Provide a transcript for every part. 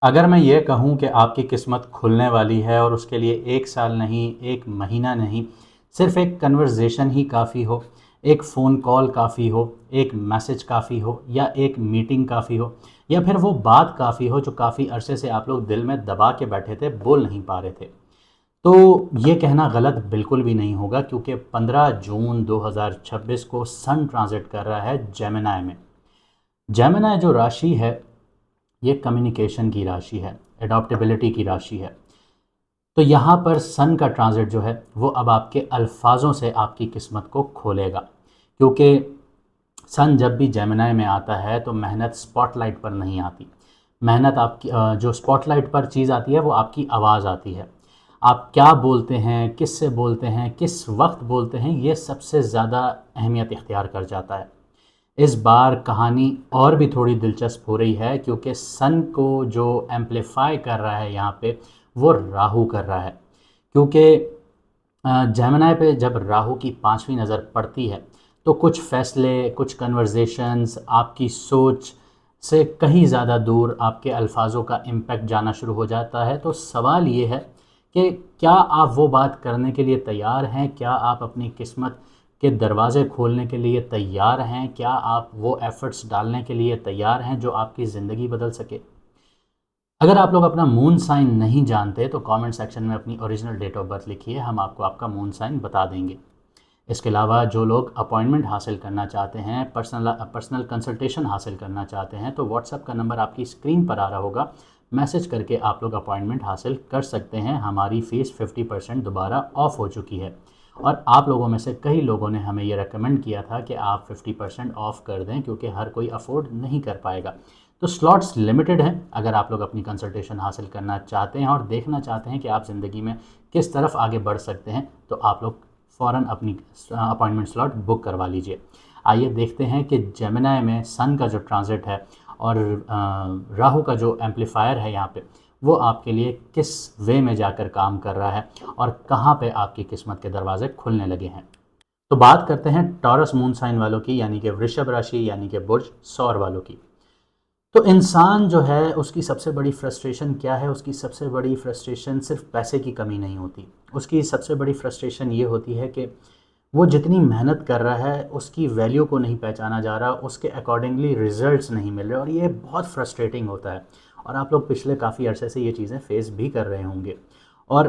अगर मैं ये कहूँ कि आपकी किस्मत खुलने वाली है और उसके लिए 1 साल नहीं, 1 महीना नहीं, सिर्फ़ एक कन्वर्सेशन ही काफ़ी हो, एक फ़ोन कॉल काफ़ी हो, एक मैसेज काफ़ी हो या एक मीटिंग काफ़ी हो या फिर वो बात काफ़ी हो जो काफ़ी अरसे से आप लोग दिल में दबा के बैठे थे, बोल नहीं पा रहे थे। तो ये कहना गलत बिल्कुल भी नहीं होगा क्योंकि 15 जून 2026 को सन ट्रांज़िट कर रहा है जेमिनी में। जेमिनी जो राशि है, ये कम्युनिकेशन की राशि है, एडॉप्टेबिलिटी की राशि है। तो यहाँ पर सन का ट्रांज़िट जो है वो अब आपके अल्फाज़ों से आपकी किस्मत को खोलेगा, क्योंकि सन जब भी जेमिनी में आता है तो मेहनत स्पॉटलाइट पर नहीं आती। मेहनत आपकी जो स्पॉटलाइट पर चीज़ आती है वो आपकी आवाज़ आती है। आप क्या बोलते हैं, किससे बोलते हैं, किस वक्त बोलते हैं, ये सबसे ज़्यादा अहमियत इख्तियार कर जाता है। इस बार कहानी और भी थोड़ी दिलचस्प हो रही है क्योंकि सन को जो एम्पलीफाई कर रहा है यहाँ पे वो राहु कर रहा है। क्योंकि जेमिनी पे जब राहु की 5वीं नज़र पड़ती है तो कुछ फ़ैसले, कुछ कन्वर्सेशंस आपकी सोच से कहीं ज़्यादा दूर आपके अल्फाज़ों का इम्पैक्ट जाना शुरू हो जाता है। तो सवाल ये है कि क्या आप वो बात करने के लिए तैयार हैं? क्या आप अपनी किस्मत के दरवाज़े खोलने के लिए तैयार हैं? क्या आप वो एफ़र्ट्स डालने के लिए तैयार हैं जो आपकी ज़िंदगी बदल सके? अगर आप लोग अपना मून साइन नहीं जानते तो कमेंट सेक्शन में अपनी ओरिजिनल डेट ऑफ बर्थ लिखिए, हम आपको आपका मून साइन बता देंगे। इसके अलावा जो लोग अपॉइंटमेंट हासिल करना चाहते हैं, पर्सनल कंसल्टेशन हासिल करना चाहते हैं, तो व्हाट्सएप का नंबर आपकी स्क्रीन पर आ रहा होगा, मैसेज करके आप लोग अपॉइंटमेंट हासिल कर सकते हैं। हमारी फ़ीस 50% दोबारा ऑफ़ हो चुकी है और आप लोगों में से कई लोगों ने हमें ये रेकमेंड किया था कि आप 50% ऑफ़ कर दें क्योंकि हर कोई अफोर्ड नहीं कर पाएगा। तो स्लॉट्स लिमिटेड हैं। अगर आप लोग अपनी कंसल्टेशन हासिल करना चाहते हैं और देखना चाहते हैं कि आप ज़िंदगी में किस तरफ आगे बढ़ सकते हैं, तो आप लोग फ़ौरन अपनी अपॉइंटमेंट स्लॉट बुक करवा लीजिए। आइए देखते हैं कि जेमिनी में सन का जो ट्रांज़िट है और राहु का जो एम्पलीफायर है यहाँ पे, वो आपके लिए किस वे में जाकर काम कर रहा है और कहाँ पे आपकी किस्मत के दरवाज़े खुलने लगे हैं। तो बात करते हैं टॉरस मून साइन वालों की, यानी कि वृषभ राशि, यानी कि बुर्ज सौर वालों की। तो इंसान जो है उसकी सबसे बड़ी फ्रस्ट्रेशन क्या है? उसकी सबसे बड़ी फ्रस्ट्रेशन सिर्फ पैसे की कमी नहीं होती। उसकी सबसे बड़ी फ्रस्ट्रेशन ये होती है कि वो जितनी मेहनत कर रहा है उसकी वैल्यू को नहीं पहचाना जा रहा, उसके अकॉर्डिंगली रिजल्ट्स नहीं मिल रहे और ये बहुत फ्रस्ट्रेटिंग होता है। और आप लोग पिछले काफ़ी अरसे से ये चीज़ें फेस भी कर रहे होंगे और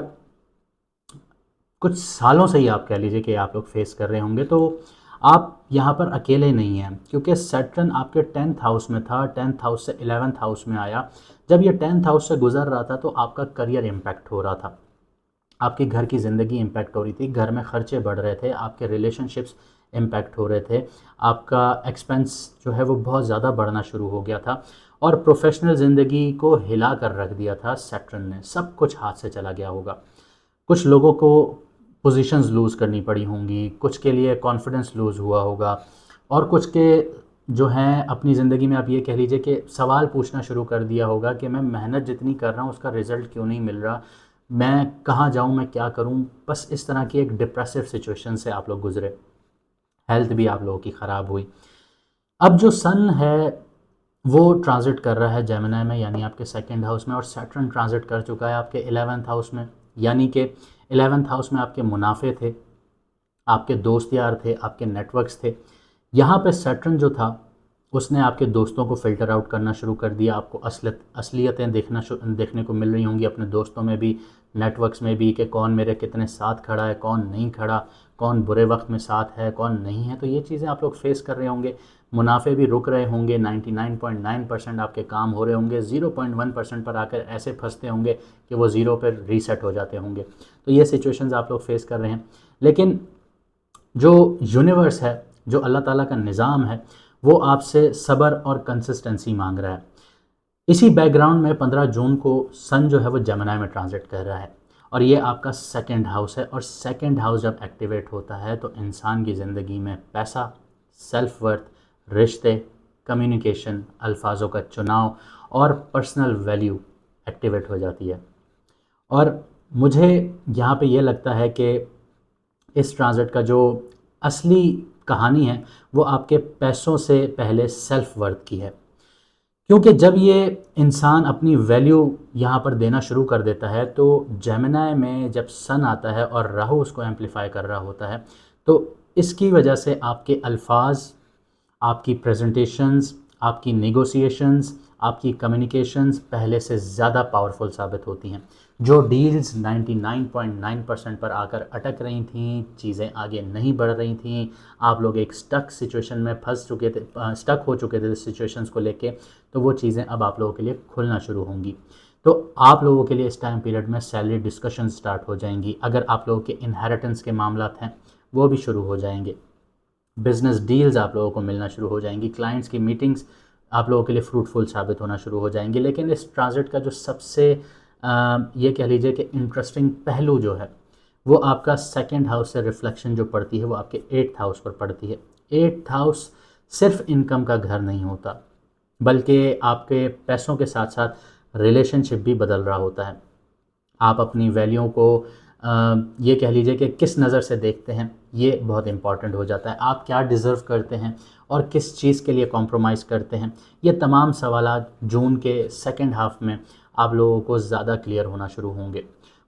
कुछ सालों से ही आप कह लीजिए कि आप लोग फेस कर रहे होंगे। तो आप यहाँ पर अकेले नहीं हैं क्योंकि सैटर्न आपके 10th हाउस में था, 10th हाउस से 11th हाउस में आया। जब ये 10th हाउस से गुजर रहा था तो आपका करियर इम्पैक्ट हो रहा था, आपकी घर की ज़िंदगी इम्पैक्ट हो रही थी, घर में खर्चे बढ़ रहे थे, आपके रिलेशनशिप्स इम्पैक्ट हो रहे थे, आपका एक्सपेंस जो है वो बहुत ज़्यादा बढ़ना शुरू हो गया था और प्रोफेशनल ज़िंदगी को हिला कर रख दिया था सैटर्न ने। सब कुछ हाथ से चला गया होगा। कुछ लोगों को पोजीशंस लूज़ करनी पड़ी होंगी, कुछ के लिए कॉन्फिडेंस लूज़ हुआ होगा और कुछ के जो हैं अपनी ज़िंदगी में आप ये कह लीजिए कि सवाल पूछना शुरू कर दिया होगा कि मैं मेहनत जितनी कर रहा हूँ उसका रिज़ल्ट क्यों नहीं मिल रहा, मैं कहाँ जाऊँ, मैं क्या करूँ। बस इस तरह की एक डिप्रेसिव सिचुएशन से आप लोग गुज़रे, हेल्थ भी आप लोगों की ख़राब हुई। अब जो सन है वो ट्रांजिट कर रहा है जेमिनी में, यानी आपके सेकंड हाउस में, और सैटर्न ट्रांजिट कर चुका है आपके 11th हाउस में, यानी कि 11th हाउस में आपके मुनाफे थे, आपके दोस्त यार थे, आपके नेटवर्क्स थे। यहाँ पे सैटर्न जो था उसने आपके दोस्तों को फ़िल्टर आउट करना शुरू कर दिया। आपको असलियतें देखने को मिल रही होंगी अपने दोस्तों में भी, नेटवर्क्स में भी, कि कौन मेरे कितने साथ खड़ा है, कौन नहीं खड़ा, कौन बुरे वक्त में साथ है, कौन नहीं है। तो ये चीज़ें आप लोग फेस कर रहे होंगे। मुनाफे भी रुक रहे होंगे, 99.9% आपके काम हो रहे होंगे, 0.1% पर आकर ऐसे फंसते होंगे कि वो ज़ीरो पर रीसेट हो जाते होंगे। तो ये सिचुएशंस आप लोग फेस कर रहे हैं। लेकिन जो यूनिवर्स है, जो अल्लाह ताला का निज़ाम है, वो आपसे सब्र और कंसिस्टेंसी मांग रहा है। इसी बैकग्राउंड में 15 जून को सन जो है वो जेमिनी में ट्रांजिट कर रहा है और ये आपका सेकंड हाउस है। और सेकंड हाउस जब एक्टिवेट होता है तो इंसान की ज़िंदगी में पैसा, सेल्फ वर्थ, रिश्ते, कम्युनिकेशन, अल्फाजों का चुनाव और पर्सनल वैल्यू एक्टिवेट हो जाती है। और मुझे यहाँ पे ये लगता है कि इस ट्रांज़िट का जो असली कहानी है वो आपके पैसों से पहले सेल्फ वर्थ की है। क्योंकि जब ये इंसान अपनी वैल्यू यहाँ पर देना शुरू कर देता है, तो जेमिनी में जब सन आता है और राहु उसको एम्पलीफाई कर रहा होता है, तो इसकी वजह से आपके अल्फाज, आपकी प्रेजेंटेशंस, आपकी नेगोशिएशंस, आपकी कम्युनिकेशंस पहले से ज़्यादा पावरफुल साबित होती हैं। जो डील्स 99.9% पर आकर अटक रही थीं, चीज़ें आगे नहीं बढ़ रही थीं, आप लोग एक स्टक सिचुएशन में फंस चुके थे, स्टक हो चुके थे सिचुएशंस को लेके, तो वो चीज़ें अब आप लोगों के लिए खुलना शुरू होंगी। तो आप लोगों के लिए इस टाइम पीरियड में सैलरी डिस्कशन स्टार्ट हो जाएंगी। अगर आप लोगों के इनहेरिटेंस के मामलात हैं, वो भी शुरू हो जाएंगे। बिज़नेस डील्स आप लोगों को मिलना शुरू हो जाएंगी। क्लाइंट्स की मीटिंग्स आप लोगों के लिए फ्रूटफुल साबित होना शुरू हो जाएंगी। लेकिन इस ट्रांजिट का जो सबसे ये कह लीजिए कि इंटरेस्टिंग पहलू जो है, वो आपका सेकंड हाउस से रिफ्लेक्शन जो पड़ती है, वो आपके 8th हाउस पर पड़ती है। 8th हाउस सिर्फ इनकम का घर नहीं होता, बल्कि आपके पैसों के साथ साथ रिलेशनशिप भी बदल रहा होता है। आप अपनी वैल्यूओं को ये कह लीजिए कि किस नज़र से देखते हैं, ये बहुत इम्पॉर्टेंट हो जाता है। आप क्या डिज़र्व करते हैं और किस चीज़ के लिए कॉम्प्रोमाइज़ करते हैं, ये तमाम सवालात जून के सेकंड हाफ में आप लोगों को ज़्यादा क्लियर होना शुरू होंगे।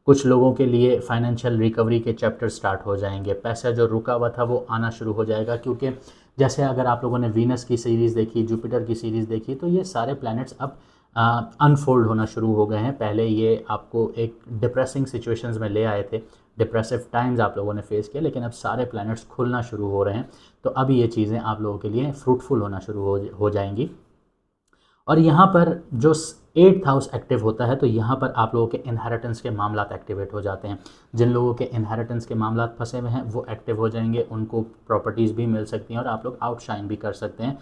कुछ लोगों के लिए फाइनेंशियल रिकवरी के चैप्टर स्टार्ट हो जाएंगे। पैसा जो रुका हुआ था वो आना शुरू हो जाएगा, क्योंकि जैसे अगर आप लोगों ने वीनस की सीरीज़ देखी, जुपिटर की सीरीज़ देखी, तो ये सारे प्लैनेट्स अब अनफोल्ड होना शुरू हो गए हैं। पहले ये आपको एक डिप्रेसिंग सिचुएशंस में ले आए थे, डिप्रेसिव टाइम्स आप लोगों ने फेस किया, लेकिन अब सारे प्लैनेट्स खुलना शुरू हो रहे हैं। तो अब ये चीज़ें आप लोगों के लिए फ्रूटफुल होना शुरू हो जाएंगी। और यहाँ पर जो 8th हाउस एक्टिव होता है, तो यहाँ पर आप लोगों के इनहेरिटेंस के मामलात एक्टिवेट हो जाते हैं। जिन लोगों के इनहेरिटेंस के मामलात फंसे हुए हैं, वो एक्टिव हो जाएंगे, उनको प्रॉपर्टीज़ भी मिल सकती हैं और आप लोग आउटशाइन भी कर सकते हैं।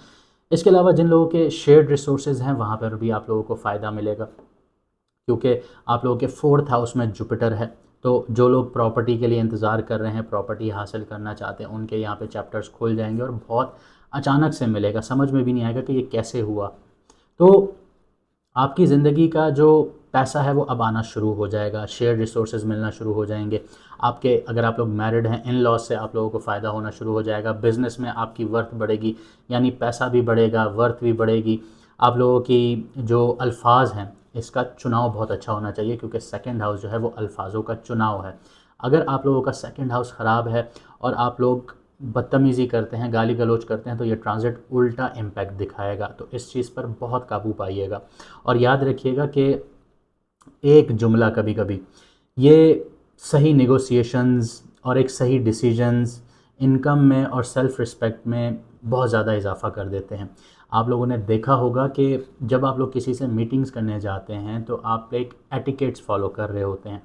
इसके अलावा जिन लोगों के शेयर्ड रिसोर्सेज हैं, वहाँ पर भी आप लोगों को फ़ायदा मिलेगा, क्योंकि आप लोगों के 4th हाउस में जुपिटर है। तो जो लोग प्रॉपर्टी के लिए इंतज़ार कर रहे हैं, प्रॉपर्टी हासिल करना चाहते हैं, उनके यहाँ पे चैप्टर्स खुल जाएंगे और बहुत अचानक से मिलेगा, समझ में भी नहीं आएगा कि ये कैसे हुआ। तो आपकी ज़िंदगी का जो पैसा है वो अब आना शुरू हो जाएगा, शेयर रिसोर्सेज मिलना शुरू हो जाएंगे। आपके अगर आप लोग मैरिड हैं, इन लॉज से आप लोगों को फ़ायदा होना शुरू हो जाएगा। बिज़नेस में आपकी वर्थ बढ़ेगी, यानी पैसा भी बढ़ेगा, वर्थ भी बढ़ेगी। आप लोगों की जो अल्फाज हैं, इसका चुनाव बहुत अच्छा होना चाहिए, क्योंकि सेकंड हाउस जो है वो अल्फाजों का चुनाव है। अगर आप लोगों का सेकंड हाउस ख़राब है और आप लोग बदतमीज़ी करते हैं, गाली गलौज करते हैं, तो ये ट्रांजिट उल्टा इम्पैक्ट दिखाएगा। तो इस चीज़ पर बहुत काबू पाइएगा। और याद रखिएगा कि एक जुमला कभी कभी ये सही नेगोशिएशंस और एक सही डिसीजंस इनकम में और सेल्फ़ रिस्पेक्ट में बहुत ज़्यादा इजाफा कर देते हैं। आप लोगों ने देखा होगा कि जब आप लोग किसी से मीटिंग्स करने जाते हैं, तो आप एक एटिकेट्स फॉलो कर रहे होते हैं।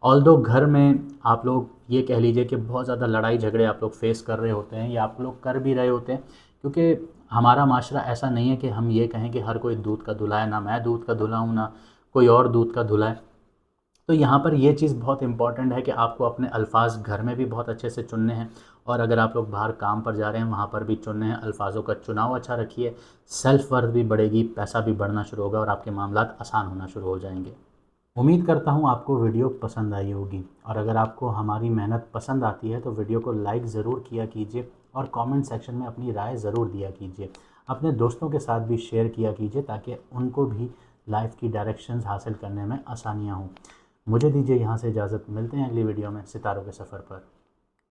ऑल्दो घर में आप लोग ये कह लीजिए कि बहुत ज़्यादा लड़ाई झगड़े आप लोग फेस कर रहे होते हैं, या आप लोग कर भी रहे होते हैं, क्योंकि हमारा माशरा ऐसा नहीं है कि हम ये कहें कि हर कोई दूध का धुला है। ना मैं दूध का धुला हूँ, ना कोई और दूध का धुला है। तो यहाँ पर ये चीज़ बहुत इंपॉर्टेंट है कि आपको अपने अल्फाज घर में भी बहुत अच्छे से चुनने हैं, और अगर आप लोग बाहर काम पर जा रहे हैं, वहाँ पर भी चुनने हैं। अल्फाजों का चुनाव अच्छा रखिए, सेल्फ वर्थ भी बढ़ेगी, पैसा भी बढ़ना शुरू होगा और आपके मामलात आसान होना शुरू हो जाएंगे। उम्मीद करता हूँ आपको वीडियो पसंद आई होगी, और अगर आपको हमारी मेहनत पसंद आती है तो वीडियो को लाइक ज़रूर किया कीजिए और कमेंट सेक्शन में अपनी राय ज़रूर दिया कीजिए। अपने दोस्तों के साथ भी शेयर किया कीजिए, ताकि उनको भी लाइफ की डायरेक्शंस हासिल करने में आसानियाँ हों। मुझे दीजिए यहाँ से इजाज़त, मिलते हैं अगली वीडियो में सितारों के सफ़र पर।